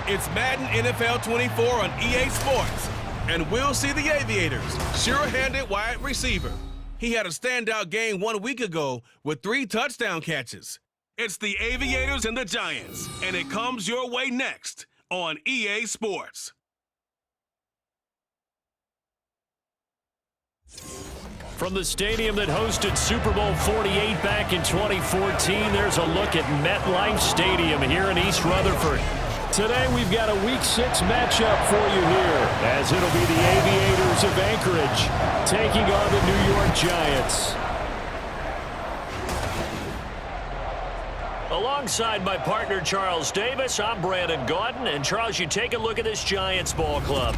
It's Madden NFL 24 on EA Sports. And we'll see the Aviators, sure-handed wide receiver. He had a standout game 1 week ago with 3 touchdown catches. It's the Aviators and the Giants, and it comes your way next on EA Sports. From the stadium that hosted Super Bowl 48 back in 2014, there's a look at MetLife Stadium here in East Rutherford. Today we've got a Week 6 matchup for you here, as it'll be the Aviators of Anchorage taking on the New York Giants. Alongside my partner Charles Davis, I'm Brandon Gaudin. And Charles, you take a look at this Giants ball club.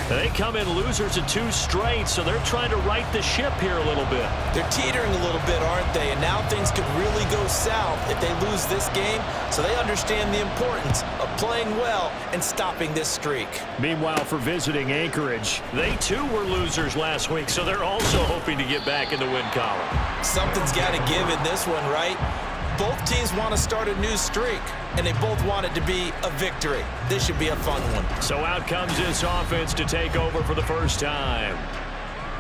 They come in losers of 2 straight, so they're trying to right the ship here a little bit. They're teetering a little bit, aren't they? And now things could really go south if they lose this game, so they understand the importance of playing well and stopping this streak. Meanwhile, for visiting Anchorage, they too were losers last week, so they're also hoping to get back in the win column. Something's got to give in this one, right? Both teams want to start a new streak, and they both want it to be a victory. This should be a fun one. So out comes this offense to take over for the first time.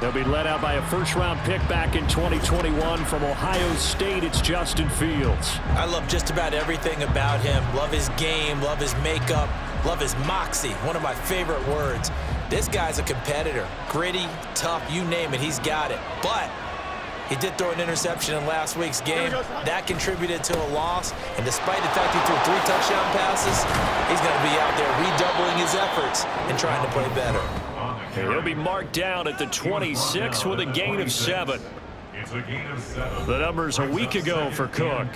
They'll be led out by a first-round pick back in 2021 from Ohio State. It's Justin Fields. I love just about everything about him. Love his game, love his makeup, love his moxie, one of my favorite words. This guy's a competitor. Gritty, tough, you name it, he's got it. But he did throw an interception in last week's game. That contributed to a loss. And despite the fact he threw 3 touchdown passes, he's going to be out there redoubling his efforts and trying to play better. He'll be marked down at the 26 with a gain of 7. The numbers a week ago for Cook.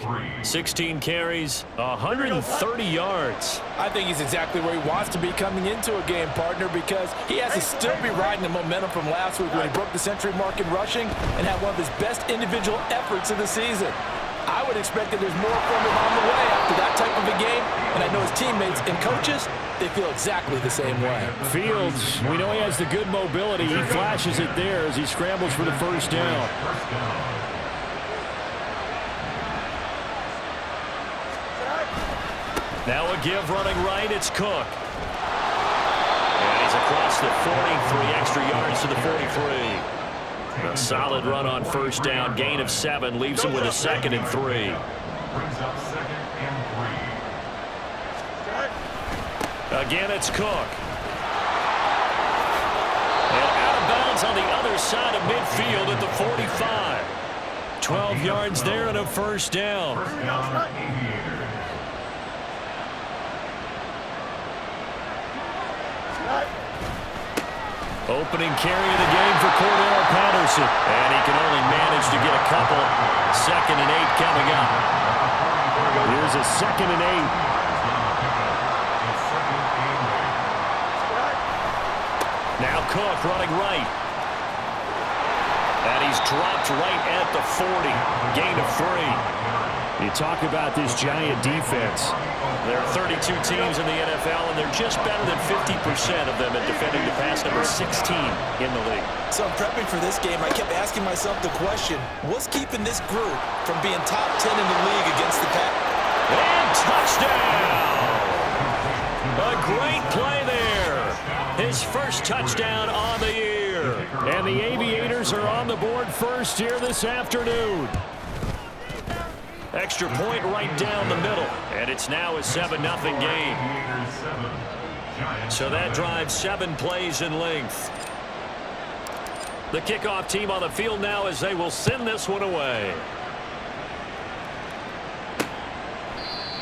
16 carries, 130 yards. I think he's exactly where he wants to be coming into a game, partner, because he has to still be riding the momentum from last week when he broke the century mark in rushing and had one of his best individual efforts of the season. I would expect that there's more from him on the way after that type of a game, and I know his teammates and coaches, they feel exactly the same way. Fields, we know he has the good mobility. He flashes it there as he scrambles for the first down. Now a give running right, it's Cook. And he's across the 40, 3 extra yards to the 43. A solid run on first down, gain of 7, leaves him with a 2nd and 3. Again, it's Cook. And out of bounds on the other side of midfield at the 45. 12 yards there and a first down. Opening carry of the game for Cordell Patterson. And he can only manage to get a couple. 2nd and 8 coming up. Here's a 2nd and 8. Now Cook running right. And he's dropped right at the 40. Gain of 3. You talk about this Giant defense. There are 32 teams in the NFL, and they're just better than 50% of them at defending the pass, number 16 in the league. So I'm prepping for this game. I kept asking myself the question, what's keeping this group from being top 10 in the league against the pass? And touchdown! A great play there. His first touchdown on the year. And the Aviators are on the board first here this afternoon. Extra point right down the middle. And it's now a 7-0 game. So that drives 7 plays in length. The kickoff team on the field now as they will send this one away.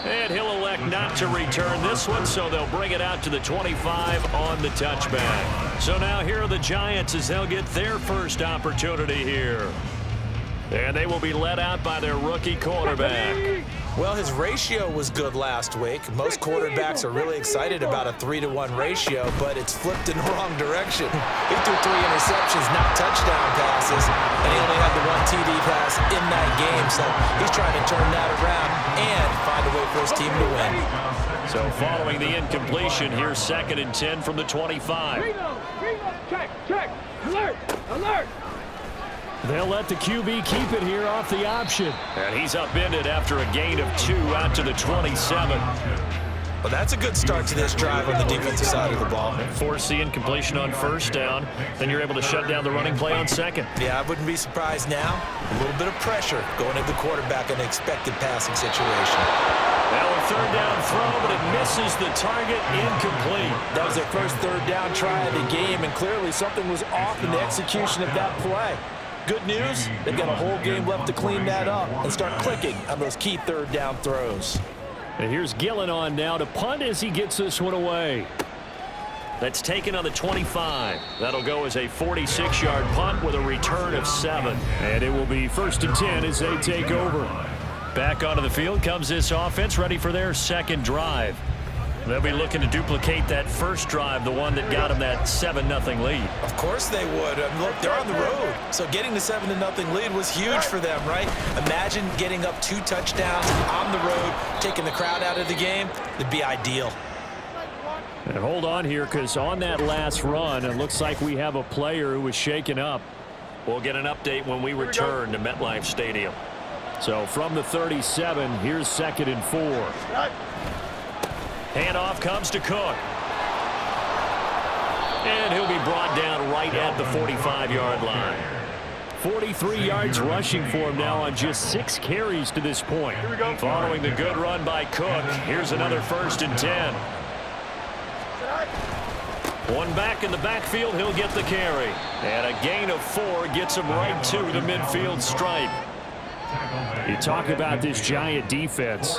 And he'll elect not to return this one, so they'll bring it out to the 25 on the touchback. So now here are the Giants as they'll get their first opportunity here. And they will be led out by their rookie quarterback. Well, his ratio was good last week. Most quarterbacks are really excited about a 3-to-1 ratio, but it's flipped in the wrong direction. He threw 3 interceptions, not touchdown passes, and he only had the 1 TD pass in that game. So he's trying to turn that around and find a way for his team to win. So following the incompletion, here's 2nd and 10 from the 25. Check, alert, alert. They'll let the QB keep it here off the option. And he's upended after a gain of 2 out to the 27. Well, that's a good start to this drive on the defensive side of the ball. Forcing completion on first down. Then you're able to shut down the running play on second. Yeah, I wouldn't be surprised now. A little bit of pressure going at the quarterback in an expected passing situation. Now a third down throw, but it misses the target, incomplete. That was their first third down try of the game, and clearly something was off in the execution of that play. Good news, they've got a whole game left to clean that up and start clicking on those key third down throws. And here's Gillen on now to punt as he gets this one away. That's taken on the 25. That'll go as a 46-yard punt with a return of 7. And it will be 1st and 10 as they take over. Back onto the field comes this offense, ready for their second drive. They'll be looking to duplicate that first drive, the one that got them that 7-0 lead. Of course they would. Look, they're on the road. So getting the 7-0 lead was huge for them, right? Imagine getting up 2 touchdowns on the road, taking the crowd out of the game. It'd be ideal. And hold on here, because on that last run, it looks like we have a player who was shaken up. We'll get an update when we return to MetLife Stadium. So from the 37, here's 2nd and 4. Handoff comes to Cook. And he'll be brought down right at the 45-yard line. 43 yards rushing for him now on just 6 carries to this point. Following the good run by Cook, here's another 1st and 10. One back in the backfield, he'll get the carry. And a gain of 4 gets him right to the midfield stripe. You talk about this Giant defense.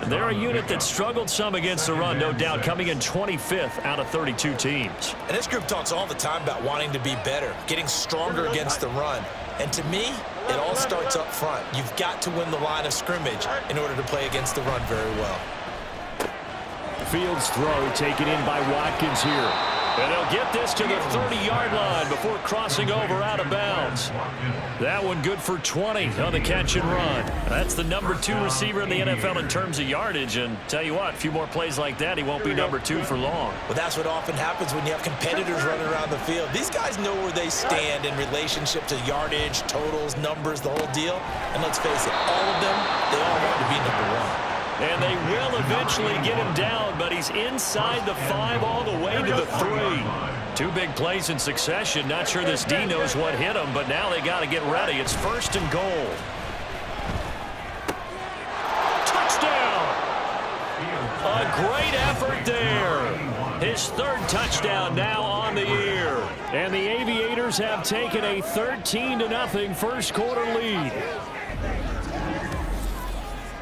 They're a unit that struggled some against the run, no doubt, coming in 25th out of 32 teams. And this group talks all the time about wanting to be better, getting stronger against the run. And to me, it all starts up front. You've got to win the line of scrimmage in order to play against the run very well. Fields throw taken in by Watkins here. And they'll get this to the 30-yard line before crossing over out of bounds. That one good for 20 on the catch and run. That's the number 2 receiver in the NFL in terms of yardage. And tell you what, a few more plays like that, he won't be number 2 for long. Well, that's what often happens when you have competitors running around the field. These guys know where they stand in relationship to yardage, totals, numbers, the whole deal. And let's face it, all of them, they all want to be number 1. And they will eventually get him down, but he's inside the 5 all the way to the 3. 2 big plays in succession. Not sure this D knows what hit him, but now they got to get ready. It's 1st and goal. Touchdown! A great effort there. His 3rd touchdown now on the year. And the Aviators have taken a 13-0 first quarter lead.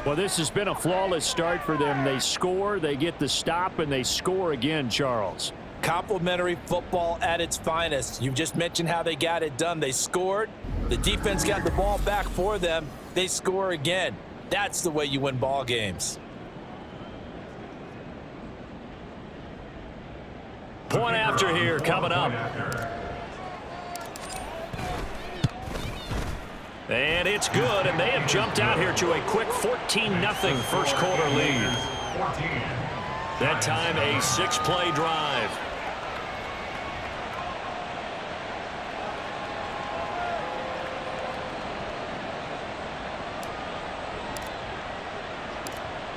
Well, this has been a flawless start for them. They score, they get the stop, and they score again, Charles. Complimentary football at its finest. You've just mentioned how they got it done. They scored. The defense got the ball back for them. They score again. That's the way you win ball games. Point after here coming up. And it's good, and they have jumped out here to a quick 14-0 first quarter lead. That time a 6-play drive.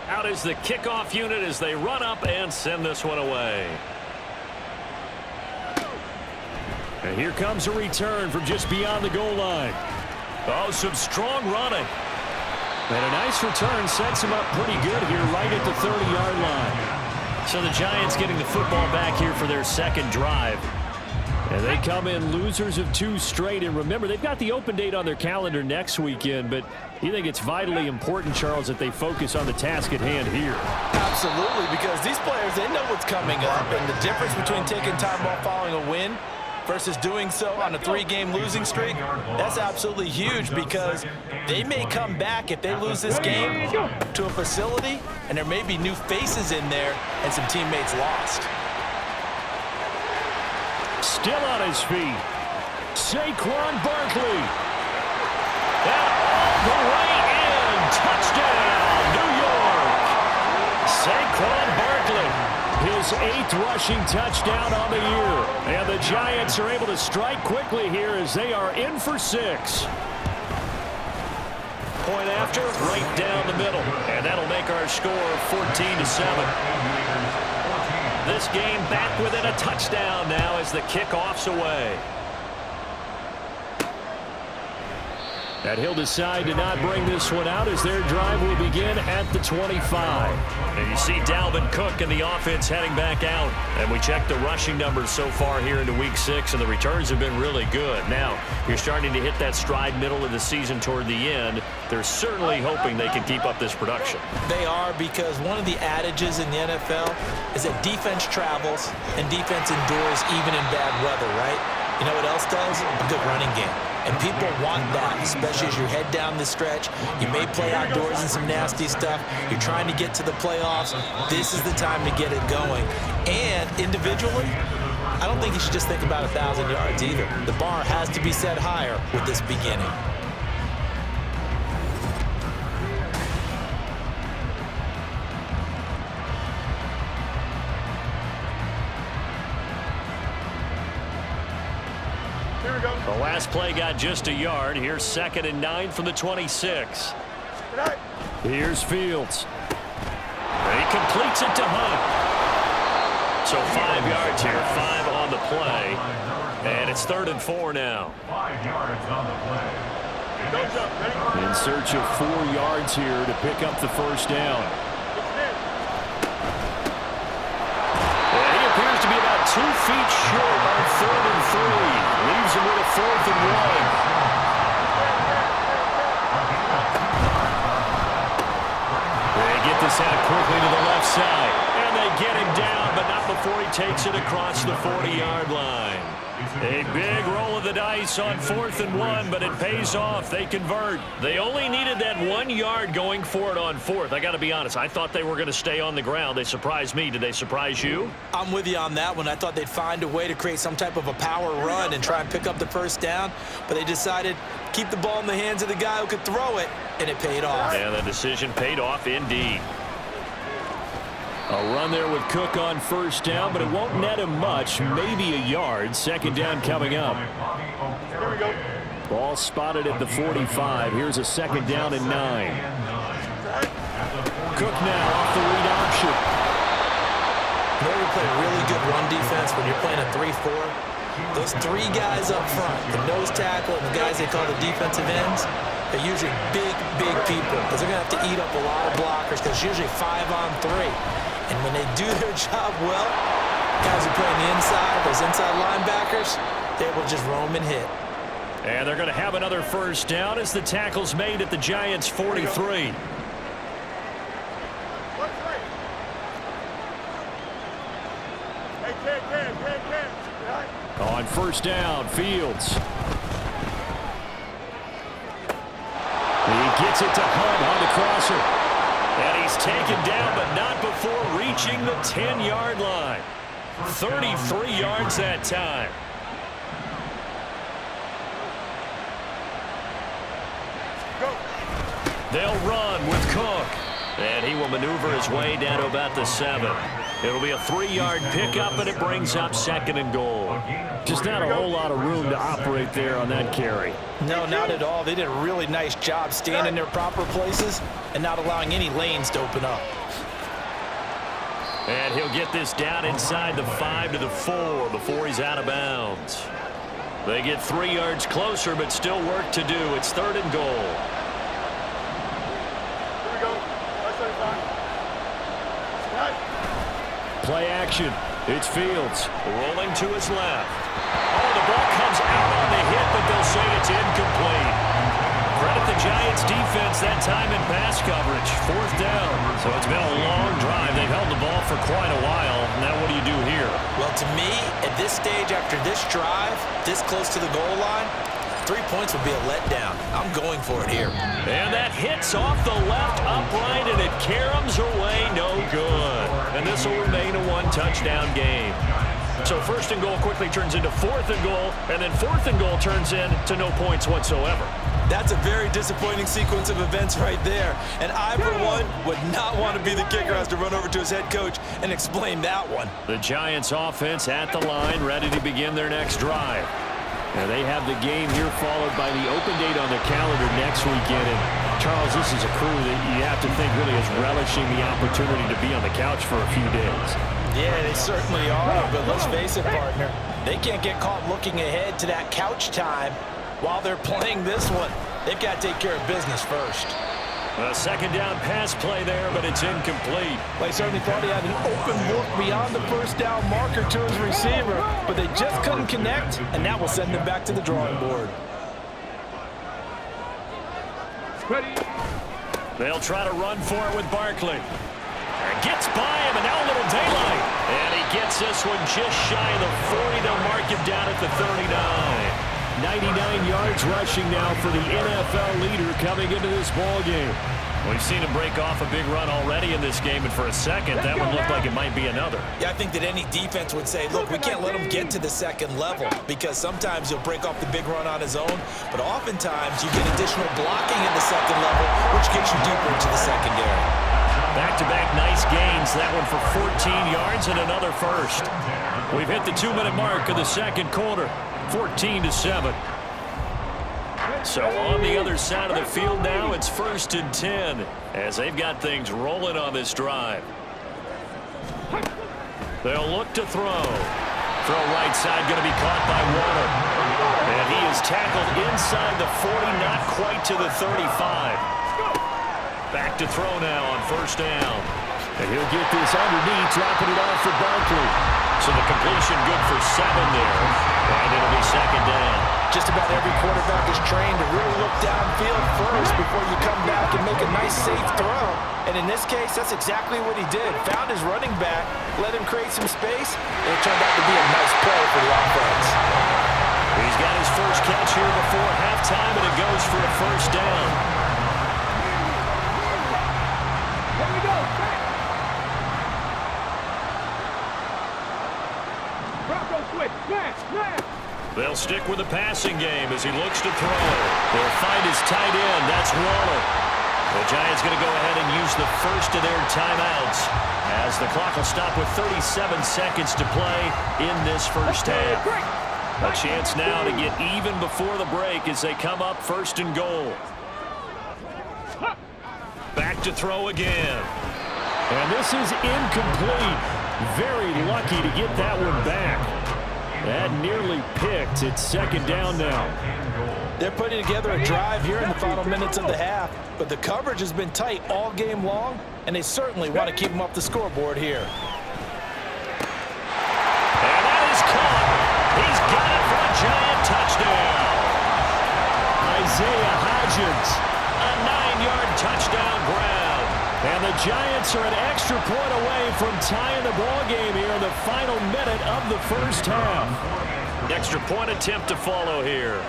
Out is the kickoff unit as they run up and send this one away. And here comes a return from just beyond the goal line. Oh, some strong running. And a nice return sets him up pretty good here right at the 30-yard line. So the Giants getting the football back here for their 2nd drive. And they come in losers of 2 straight. And remember, they've got the open date on their calendar next weekend. But you think it's vitally important, Charles, that they focus on the task at hand here? Absolutely, because these players, they know what's coming up. And the difference between taking time off following a win versus doing so on a 3-game losing streak, that's absolutely huge, because they may come back if they lose this game to a facility and there may be new faces in there and some teammates lost. Still on his feet, Saquon Barkley. And all the way in, touchdown, New York. Saquon Barkley. His 8th rushing touchdown on the year. And the Giants are able to strike quickly here as they are in for 6. point after, right down the middle. And that'll make our score 14-7. This game back within a touchdown now as the kickoff's away. And he'll decide to not bring this one out as their drive will begin at the 25. And you see Dalvin Cook and the offense heading back out. And we checked the rushing numbers so far here into Week 6, and the returns have been really good. Now, you're starting to hit that stride middle of the season toward the end. They're certainly hoping they can keep up this production. They are, because one of the adages in the NFL is that defense travels and defense endures even in bad weather, right? You know what else does? A good running game. And people want that, especially as you head down the stretch. You may play outdoors in some nasty stuff. You're trying to get to the playoffs. This is the time to get it going. And individually, I don't think you should just think about 1,000 yards either. The bar has to be set higher with this beginning. The last play got just a yard. Here's 2nd and 9 from the 26. Here's Fields. He completes it to Hunt. So 5 yards here, 5 on the play. And it's 3rd and 4 now. 5 yards on the play. In search of 4 yards here to pick up the first down. And he appears to be about 2 feet short on 3rd and 3. Leaves him with a 4th and 1. They get this out quickly to the left side. And they get him down, but not before he takes it across the 40-yard line. A big roll of the dice on 4th and 1, but it pays off. They convert. They only needed that 1 yard going for it on 4th. I got to be honest. I thought they were going to stay on the ground. They surprised me. Did they surprise you? I'm with you on that one. I thought they'd find a way to create some type of a power run and try and pick up the first down, but they decided to keep the ball in the hands of the guy who could throw it, and it paid off. Yeah, the decision paid off indeed. A run there with Cook on first down, but it won't net him much, maybe a yard. 2nd down coming up. Here we go. Ball spotted at the 45. Here's a 2nd down and 9. Cook now off the read option. You know, you play really good run defense when you're playing a 3-4. Those 3 guys up front, the nose tackle and the guys they call the defensive ends, they're usually big people because they're going to have to eat up a lot of blockers because it's usually 5 on 3. And when they do their job well, guys who play on the inside, those inside linebackers, they will just roam and hit. And they're going to have another first down as the tackle's made at the Giants' 43. On first down, Fields. He gets it to Hunt on the crosser. And he's taken down, but not before reaching the 10-yard line. 33 yards that time. They'll run with Cook. And he will maneuver his way down to about the 7. It'll be a 3-yard pickup, and it brings up 2nd and goal. Just not a whole lot of room to operate there on that carry. No, not at all. They did a really nice job staying in their proper places and not allowing any lanes to open up. And he'll get this down inside the 5 to the 4 before he's out of bounds. They get 3 yards closer, but still work to do. It's 3rd and goal. Play action. It's Fields rolling to his left. Oh, the ball comes out on the hit, but they'll say it's incomplete. Credit the Giants defense that time in pass coverage. 4th down. So it's been a long drive. They've held the ball for quite a while. Now what do you do here? Well, to me, at this stage after this drive, this close to the goal line, 3 points would be a letdown. I'm going for it here. And that hits off the left upright, and it caroms away, no good. And this will remain a 1-touchdown game. So 1st and goal quickly turns into 4th and goal, and then 4th and goal turns into no points whatsoever. That's a very disappointing sequence of events right there. And I, for one, would not want to be the kicker who has to run over to his head coach and explain that one. The Giants offense at the line, ready to begin their next drive. Now they have the game here followed by the open date on the calendar next weekend. Charles, this is a crew that you have to think really is relishing the opportunity to be on the couch for a few days. Yeah, they certainly are, but let's face it, partner. They can't get caught looking ahead to that couch time while they're playing this one. They've got to take care of business first. A second down pass play there, but it's incomplete. They certainly thought he had an open look beyond the first down marker to his receiver, but they just couldn't connect, and that will send them back to the drawing board. They'll try to run for it with Barkley. Gets by him, and now a little daylight. And he gets this one just shy of the 40. They'll mark him down at the 39. 99 yards rushing now for the NFL leader coming into this ball game. We've seen him break off a big run already in this game, and for a second, that one looked like it might be another. Yeah, I think that any defense would say, look, we can't let him get to the second level because sometimes he'll break off the big run on his own, but oftentimes you get additional blocking in the second level, which gets you deeper into the secondary. Back-to-back nice gains. That one for 14 yards and another first. We've hit the 2-minute mark of the second quarter. 14-7. So on the other side of the field now, it's 1st and 10 as they've got things rolling on this drive. They'll look to throw. Throw right side, going to be caught by Warner. And he is tackled inside the 40, not quite to the 35. Back to throw now on 1st down. And he'll get this underneath, dropping it off for Barkley. So the completion good for 7 there. And it'll be 2nd down. Just about every quarterback is trained to really look downfield first before you come back and make a nice, safe throw. And in this case, that's exactly what he did. Found his running back, let him create some space, and it turned out to be a nice play for the offense. He's got his first catch here before halftime, and it goes for a 1st down. They'll stick with the passing game as he looks to throw. They'll find his tight end. That's Waller. The Giants going to go ahead and use the first of their timeouts as the clock will stop with 37 seconds to play in this first half. A chance now to get even before the break as they come up 1st and goal. Back to throw again. And this is incomplete. Very lucky to get that one back. That nearly picked. It's 2nd down now. They're putting together a drive here in the final minutes of the half, but the coverage has been tight all game long, and they certainly want to keep them up the scoreboard here. And that is caught. He's got it for a Giant touchdown. Isaiah Hodgins, a 9-yard touchdown grab. And the Giants are an extra point away from tying the ball game here in the final minute of the first half. Extra point attempt to follow here.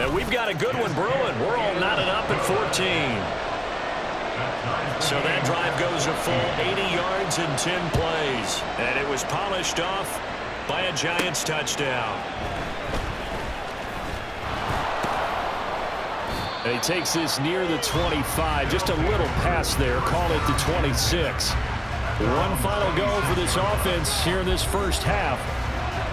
And we've got a good one brewing. We're all knotted up at 14. So that drive goes a full 80 yards in 10 plays. And it was polished off by a Giants touchdown. And he takes this near the 25. Just a little pass there. Call it the 26. One final go for this offense here in this first half.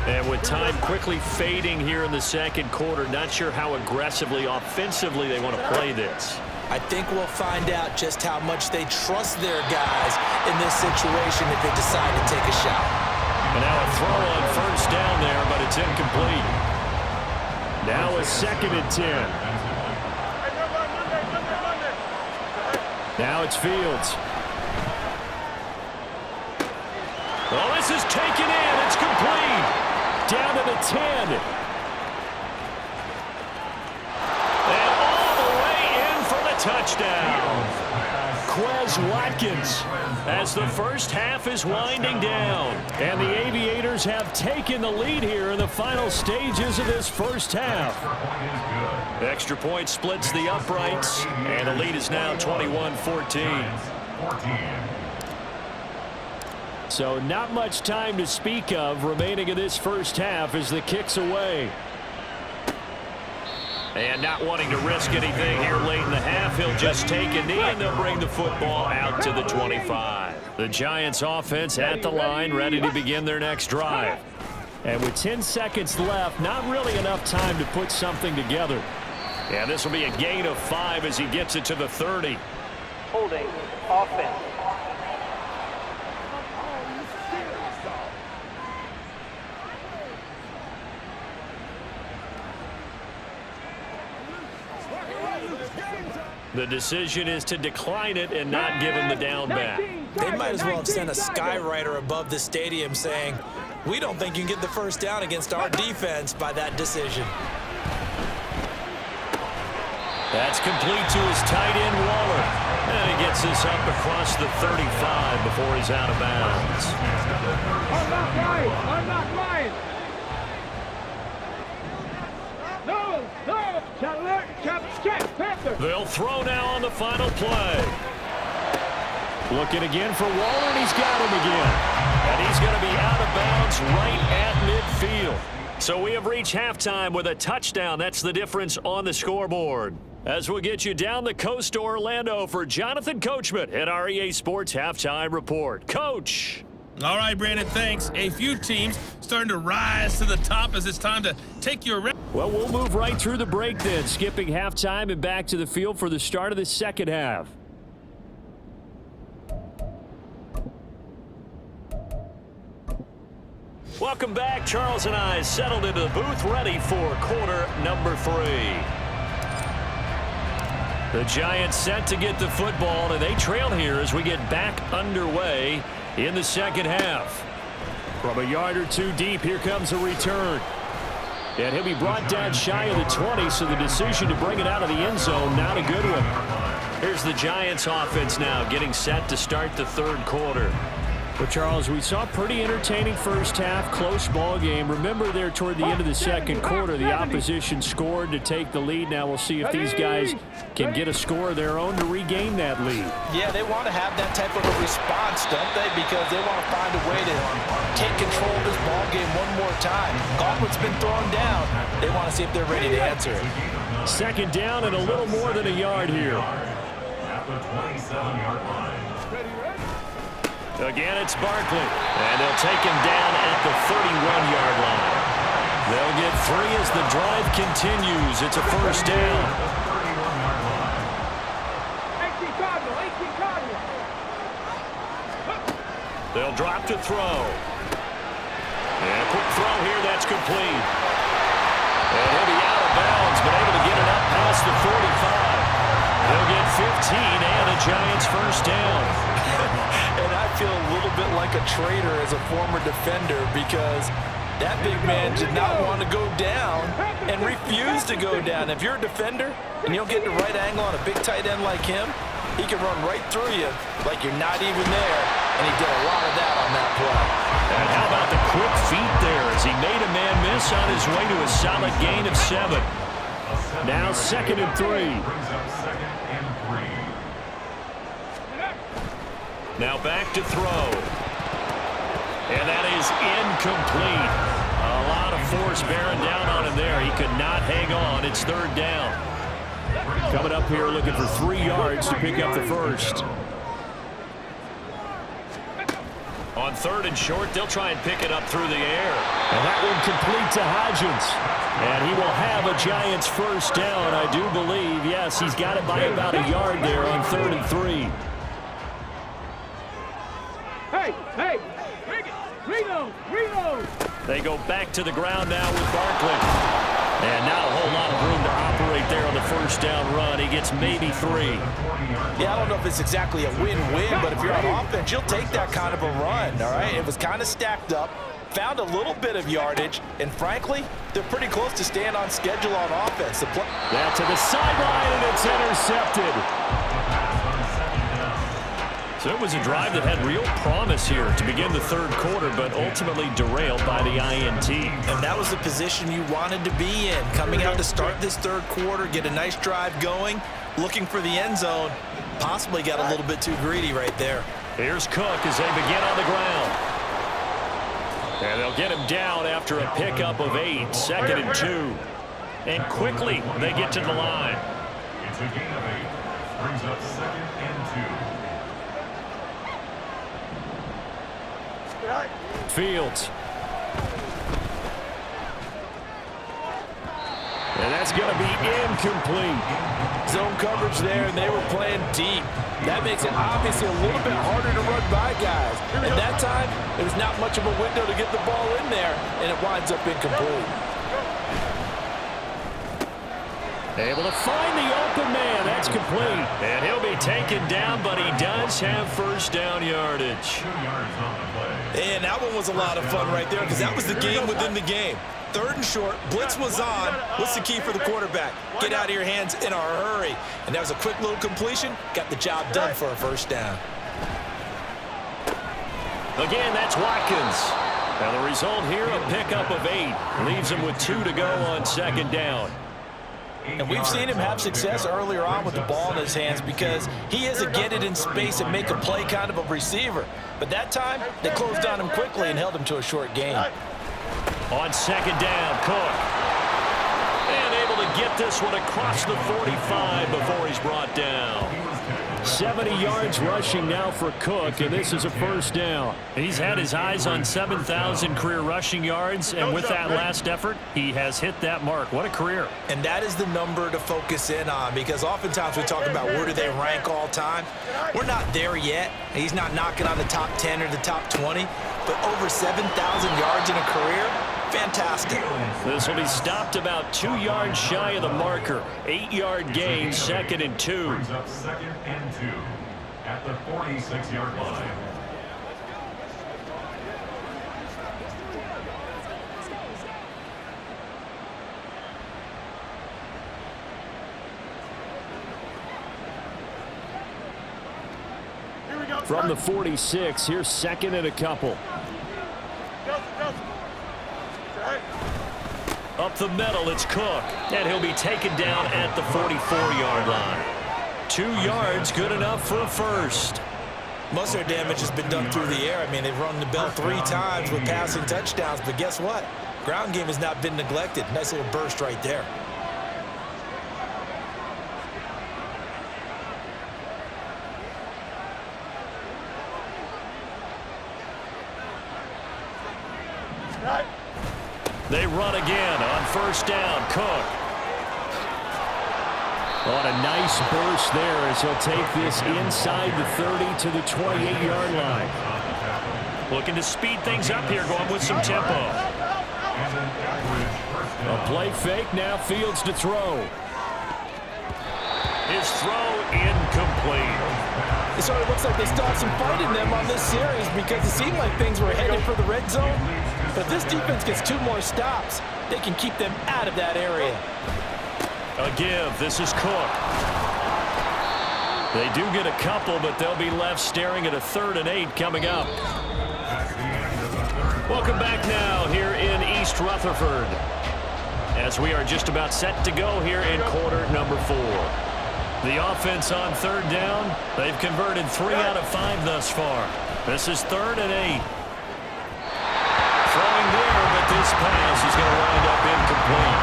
And with time quickly fading here in the second quarter, not sure how aggressively, offensively they want to play this. I think we'll find out just how much they trust their guys in this situation if they decide to take a shot. And now a throw on 1st down there, but it's incomplete. Now a 2nd and 10. Now it's Fields. Oh, this is taken in. It's complete. Down to the 10. And all the way in for the touchdown. Quez Watkins as the first half is winding down. And the Aviators have taken the lead here in the final stages of this first half. Extra point splits the uprights, and the lead is now 21-14. So not much time to speak of remaining in this first half as the kick's away. And not wanting to risk anything here late in the half, he'll just take a knee and they'll bring the football out to the 25. The Giants offense at the line, ready to begin their next drive. And with 10 seconds left, not really enough time to put something together. And this will be a gain of 5 as he gets it to the 30. Holding offense. The decision is to decline it and not give him the down back. They might as well have sent a skywriter above the stadium saying, we don't think you can get the first down against our defense by that decision. That's complete to his tight end, Waller. And he gets this up across the 35 before he's out of bounds. I'm not right. I'm not right. No, no. Check, Panther. They'll throw now on the final play. Looking again for Waller, and he's got him again. And he's going to be out of bounds right at midfield. So we have reached halftime with a touchdown. That's the difference on the scoreboard. As we'll get you down the coast to Orlando for Jonathan Coachman at our EA Sports Halftime Report. Coach. All right, Brandon, thanks. A few teams starting to rise to the top as it's time to take your rep. Well, we'll move right through the break then, skipping halftime and back to the field for the start of the second half. Welcome back. Charles and I settled into the booth, ready for quarter number 3. The Giants set to get the football, and they trail here as we get back underway in the second half. From a yard or two deep, here comes a return. And he'll be brought down shy of the 20, so the decision to bring it out of the end zone, not a good one. Here's the Giants offense now getting set to start the third quarter. Well, Charles, we saw a pretty entertaining first half, close ball game. Remember there toward the end of the second quarter, the opposition scored to take the lead. Now we'll see if these guys can get a score of their own to regain that lead. Yeah, they want to have that type of a response, don't they? Because they want to find a way to take control of this ball game one more time. Gauntlet's been thrown down. They want to see if they're ready to answer it. Second down and a little more than a yard here. At the 27-yard line. Again, it's Barkley, and they'll take him down at the 31-yard line. They'll get 3 as the drive continues. It's a first down. 31-yard line. 18 Cardinal. They'll drop to throw. And a quick throw here, that's complete. And he'll be out of bounds, but able to get it up past the 45. They'll get 15 and a Giants first down. And I feel a little bit like a traitor as a former defender because that big man did not want to go down and refused to go down. If you're a defender and you don't get the right angle on a big tight end like him, he can run right through you like you're not even there, and he did a lot of that on that play. And how about the quick feet there as he made a man miss on his way to a solid gain of 7. Now 2nd and 3. Brings up 2nd and 3. Now back to throw. And that is incomplete. A lot of force bearing down on him there. He could not hang on. It's 3rd down. Coming up here looking for 3 yards to pick up the first. On 3rd and short, they'll try and pick it up through the air. And that one complete to Hodgins. And he will have a Giants first down, I do believe. Yes, he's got it by about a yard there on 3rd and 3. Hey, reload. They go back to the ground now with Barkley. And not a whole lot of room to operate there on the first down run. He gets maybe 3. Yeah, I don't know if it's exactly a win-win, but if you're on offense, you'll take that kind of a run, all right? It was kind of stacked up, found a little bit of yardage, and frankly, they're pretty close to staying on schedule on offense. That to the sideline, and it's intercepted. So it was a drive that had real promise here to begin the third quarter, but ultimately derailed by the INT. And that was the position you wanted to be in, coming out to start this third quarter, get a nice drive going, looking for the end zone. Possibly got a little bit too greedy right there. Here's Cook as they begin on the ground. And they'll get him down after a pickup of 8, 2nd and 2. And quickly they get to the line. It's a gain of 8. Brings up 2nd and 2. Fields. And that's going to be incomplete. Zone coverage there, and they were playing deep. That makes it obviously a little bit harder to run by guys. At that time, there was not much of a window to get the ball in there, and it winds up incomplete. Able to find the open man. That's complete. And he'll be taken down, but he does have first down yardage. And that one was a lot of fun right there because that was the game within the game. 3rd and short, blitz was on. What's the key for the quarterback? Get out of your hands in a hurry. And that was a quick little completion. Got the job done for a first down. Again, that's Watkins. Now the result here, a pickup of 8. Leaves him with 2 to go on 2nd down. And we've seen him have success earlier on with the ball in his hands because he is a get it in space and make a play kind of a receiver. But that time, they closed on him quickly and held him to a short gain. On 2nd down, Cook. And able to get this one across the 45 before he's brought down. 70 yards rushing now for Cook, and this is a first down. He's had his eyes on 7,000 career rushing yards, and with that last effort, he has hit that mark. What a career. And that is the number to focus in on because oftentimes we talk about where do they rank all time. We're not there yet. He's not knocking on the top 10 or the top 20, but over 7,000 yards in a career, fantastic. This will be stopped about 2 yards shy of the marker. 8-yard gain, 2nd and 2. Brings up 2nd and 2 at the 46-yard line. From the 46, here's 2nd and a couple. Up the middle, it's Cook. And he'll be taken down at the 44-yard line. 2 yards, good enough for a first. Most of their damage has been done through the air. I mean, they've rung the bell 3 times with passing touchdowns, but guess what? Ground game has not been neglected. Nice little burst right there. They run again on first down. Cook. On a nice burst there as he'll take this inside the 30 to the 28-yard line. Looking to speed things up here, going with some tempo. A play fake, now Fields to throw. His throw incomplete. It sort of looks like they stopped some fight in them on this series because it seemed like things were headed for the red zone. But if this defense gets 2 more stops, they can keep them out of that area. A give. This is Cook. They do get a couple, but they'll be left staring at a 3rd and 8 coming up. Welcome back now here in East Rutherford as we are just about set to go here in quarter number 4. The offense on 3rd down, they've converted 3 out of 5 thus far. This is 3rd and 8. Throwing there, but this pass is going to wind up incomplete.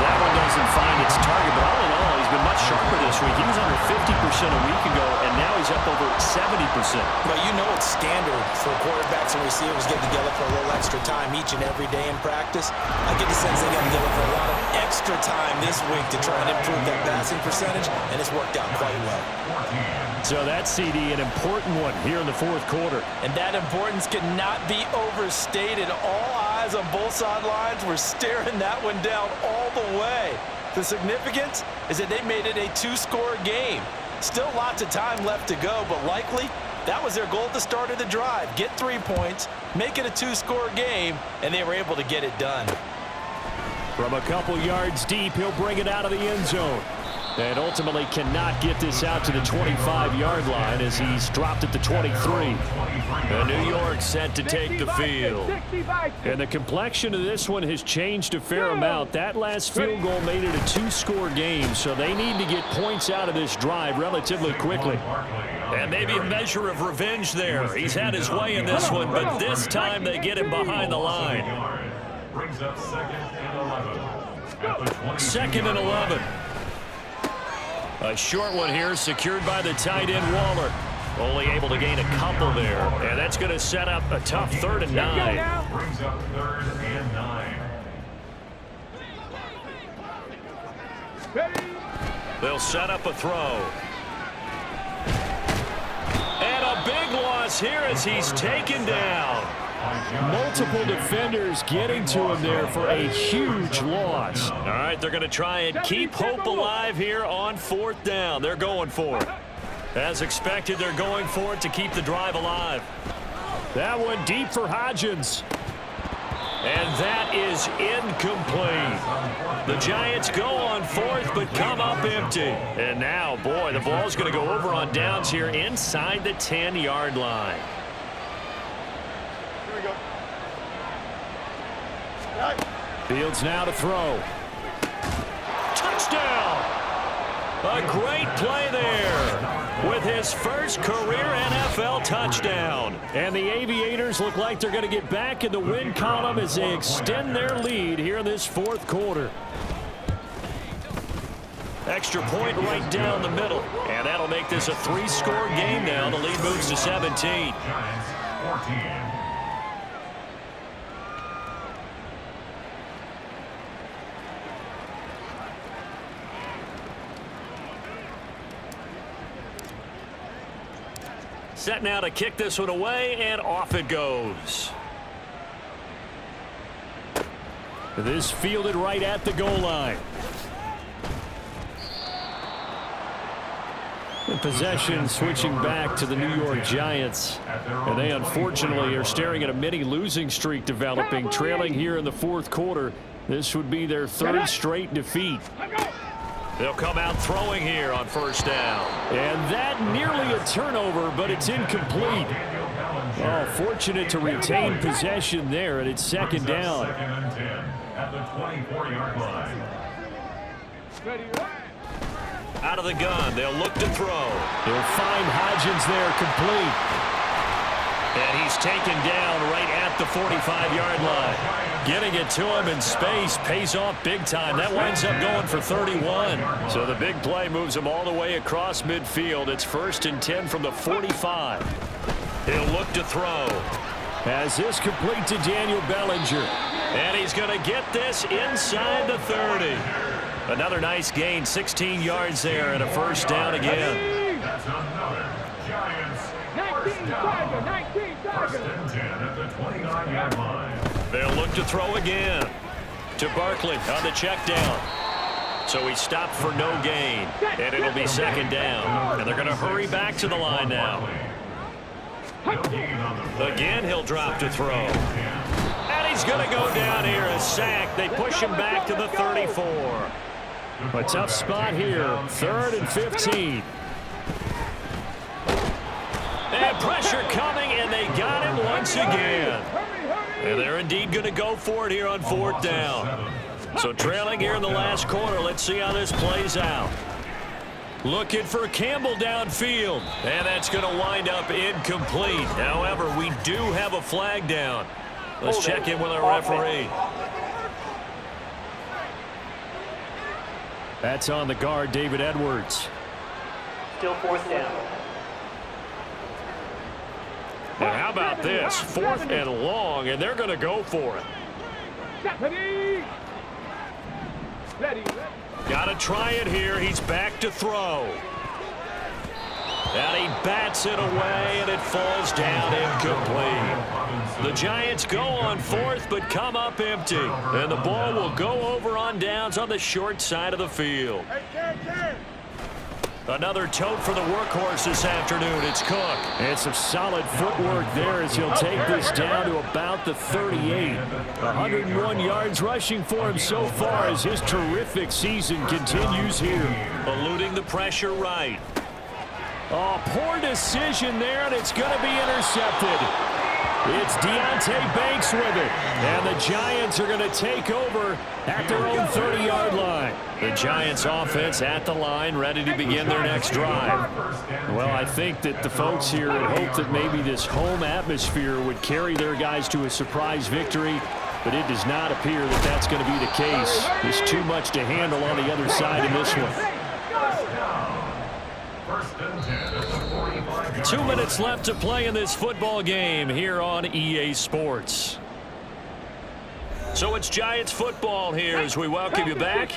That one doesn't find its target, but all in all, he's been much sharper this week. He was under 50% a week ago, and now he's up over 70%. But you know it's standard for quarterbacks and receivers getting together for a little extra time each and every day in practice. I get the sense they got together for a lot of extra time this week to try and improve that passing percentage, and it's worked out quite well. So that CD, an important one here in the 4th quarter. And that importance cannot be overstated. All eyes on both sidelines were staring that one down all the way. The significance is that they made it a 2-score game. Still lots of time left to go, but likely that was their goal at the start of the drive. Get 3 points, make it a 2-score game, and they were able to get it done. From a couple yards deep, he'll bring it out of the end zone. And ultimately cannot get this out to the 25-yard line as he's dropped at the 23. And New York set to take the field. And the complexion of this one has changed a fair amount. That last field goal made it a 2-score game, so they need to get points out of this drive relatively quickly. And maybe a measure of revenge there. He's had his way in this one, but this time they get him behind the line. Brings up 2nd and 11 at the 20. 2nd and 11. A short one here, secured by the tight end Waller. Only able to gain a couple there, and that's going to set up a tough 3rd and 9. Brings up 3rd and 9. They'll set up a throw. And a big loss here as he's taken down. Multiple defenders getting to him there for a huge loss. All right, they're going to try and keep hope alive here on 4th down. They're going for it. As expected, they're going for it to keep the drive alive. That one deep for Hodgins. And that is incomplete. The Giants go on 4th, but come up empty. And now, boy, the ball's going to go over on downs here inside the 10-yard line. Here we go. Fields now to throw. Touchdown! A great play there with his first career NFL touchdown. And the Aviators look like they're going to get back in the win column as they extend their lead here in this 4th quarter. Extra point right down the middle. And that'll make this a 3-score game now. The lead moves to 17. Giants 14. Set now to kick this one away, and off it goes. This fielded right at the goal line. The possession switching back to the New York Giants. And they unfortunately are staring at a mini losing streak developing, trailing here in the 4th quarter. This would be their 3rd straight defeat. They'll come out throwing here on 1st down. And that nearly a turnover, but it's incomplete. Oh, fortunate to retain possession there, and it's 2nd down. 2nd and 10 at the 24-yard line. Out of the gun, they'll look to throw. He'll find Hodgins there, complete. And he's taken down right at the 45-yard line. Getting it to him in space pays off big time. That winds up going for 31. So the big play moves him all the way across midfield. It's 1st and 10 from the 45. He'll look to throw. As this complete to Daniel Bellinger. And he's going to get this inside the 30. Another nice gain, 16 yards there and a 1st down again. That's another Giants 19 Tiger, 19 Tiger. 1st and 10 at the 29-yard line. They'll look to throw again to Barkley on the check down. So he stopped for no gain, and it'll be 2nd down. And they're going to hurry back to the line now. Again, he'll drop to throw. And he's going to go down here, a sack. They push him back to the 34. A tough spot here, 3rd and 15. And pressure coming, and they got him once again. And they're indeed going to go for it here on 4th down. So trailing here in the last quarter, let's see how this plays out. Looking for Campbell downfield, and that's going to wind up incomplete. However, we do have a flag down. Let's check in with our referee. That's on the guard, David Edwards. Still 4th down. And how about this? 4th and long, and they're going to go for it. Got to try it here. He's back to throw. And he bats it away, and it falls down incomplete. The Giants go on 4th, but come up empty. And the ball will go over on downs on the short side of the field. Another tote for the workhorse this afternoon. It's Cook. And some solid footwork there as he'll take this down to about the 38. 101 yards rushing for him so far as his terrific season continues here. Eluding the pressure right. Oh, poor decision there, and it's going to be intercepted. It's Deonte Banks with it. And the Giants are going to take over at their own 30-yard line. The Giants offense at the line, ready to begin their next drive. Well, I think that the folks here had hoped that maybe this home atmosphere would carry their guys to a surprise victory, but it does not appear that that's going to be the case. There's too much to handle on the other side in this one. 2 minutes left to play in this football game here on EA Sports. So it's Giants football here as we welcome you back.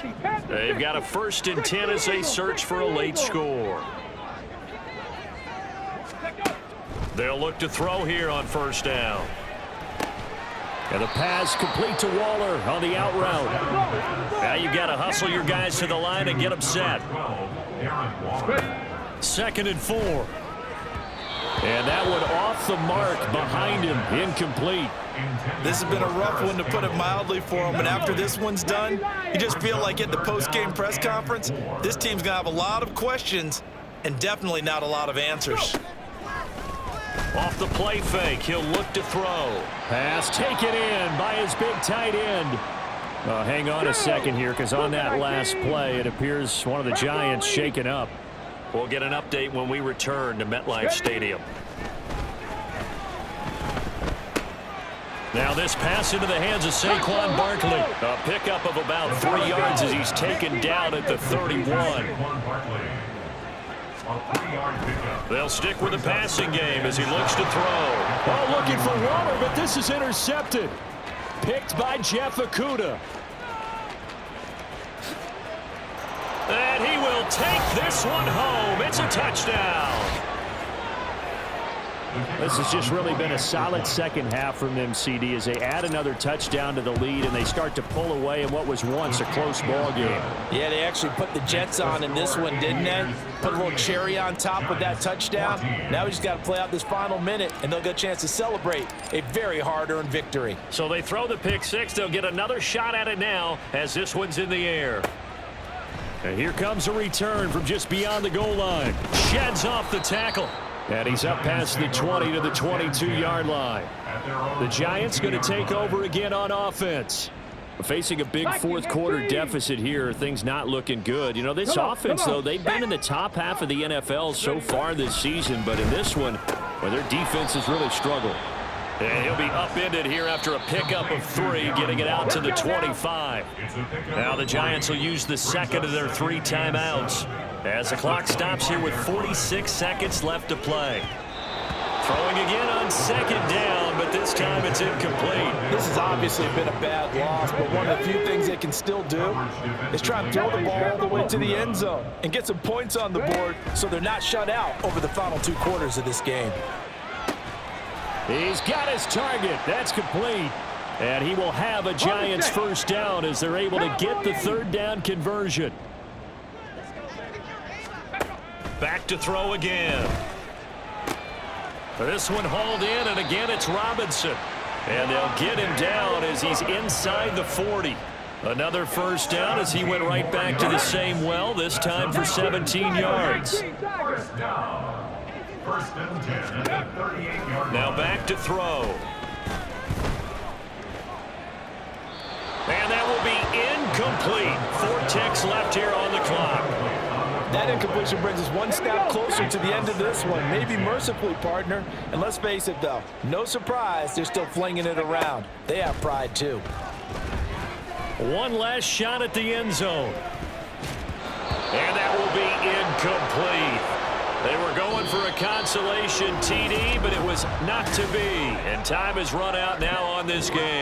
They've got a 1st and 10 as they search for a late score. They'll look to throw here on 1st down. And the pass complete to Waller on the out route. Now you've got to hustle your guys to the line and get them set. 2nd and 4. And that one off the mark behind him, incomplete. This has been a rough one, to put it mildly, for him. And after this one's done, you just feel like at the post-game press conference, this team's going to have a lot of questions and definitely not a lot of answers. Off the play fake, he'll look to throw. Pass taken in by his big tight end. Hang on a second here, because on that last play, it appears one of the Giants shaken up. We'll get an update when we return to MetLife Stadium. Now this pass into the hands of Saquon Barkley. A pickup of about 3 yards as he's taken down at the 31. They'll stick with the passing game as he looks to throw. Oh, looking for Waller, but this is intercepted. Picked by Jeff Okudah. And he will take this one home. It's a touchdown. This has just really been a solid second half from them, CD, as they add another touchdown to the lead and they start to pull away in what was once a close ball game. Yeah, they actually put the Jets on in this one, didn't they? Put a little cherry on top with that touchdown. Now we just got to play out this final minute, and they'll get a chance to celebrate a very hard-earned victory. So they throw the pick six. They'll get another shot at it now as this one's in the air. And here comes a return from just beyond the goal line. Sheds off the tackle. And he's up past the 20 to the 22-yard line. The Giants going to take over again on offense. Facing a big fourth-quarter deficit here, things not looking good. You know, this offense, though, they've been in the top half of the NFL so far this season, but in this one, well, their defense has really struggled. And he'll be upended here after a pickup of 3, getting it out to the 25. Now the Giants will use the second of their 3 timeouts as the clock stops here with 46 seconds left to play. Throwing again on second down, but this time it's incomplete. This has obviously been a bad loss, but one of the few things they can still do is try and throw the ball all the way to the end zone and get some points on the board so they're not shut out over the final 2 quarters of this game. He's got his target. That's complete. And he will have a Giants first down as they're able to get the 3rd down conversion. Back to throw again. This one hauled in, and again it's Robinson. And they'll get him down as he's inside the 40. Another first down as he went right back to the same well, this time for 17 yards. First and 10 at the 38-yard Now back to throw. And that will be incomplete. 4 ticks left here on the clock. That incompletion brings us one step closer to the end of this one. Maybe mercifully, partner. And let's face it, though, no surprise, they're still flinging it around. They have pride, too. One last shot at the end zone. And that will be incomplete. They were going for a consolation TD, but it was not to be. And time has run out now on this game.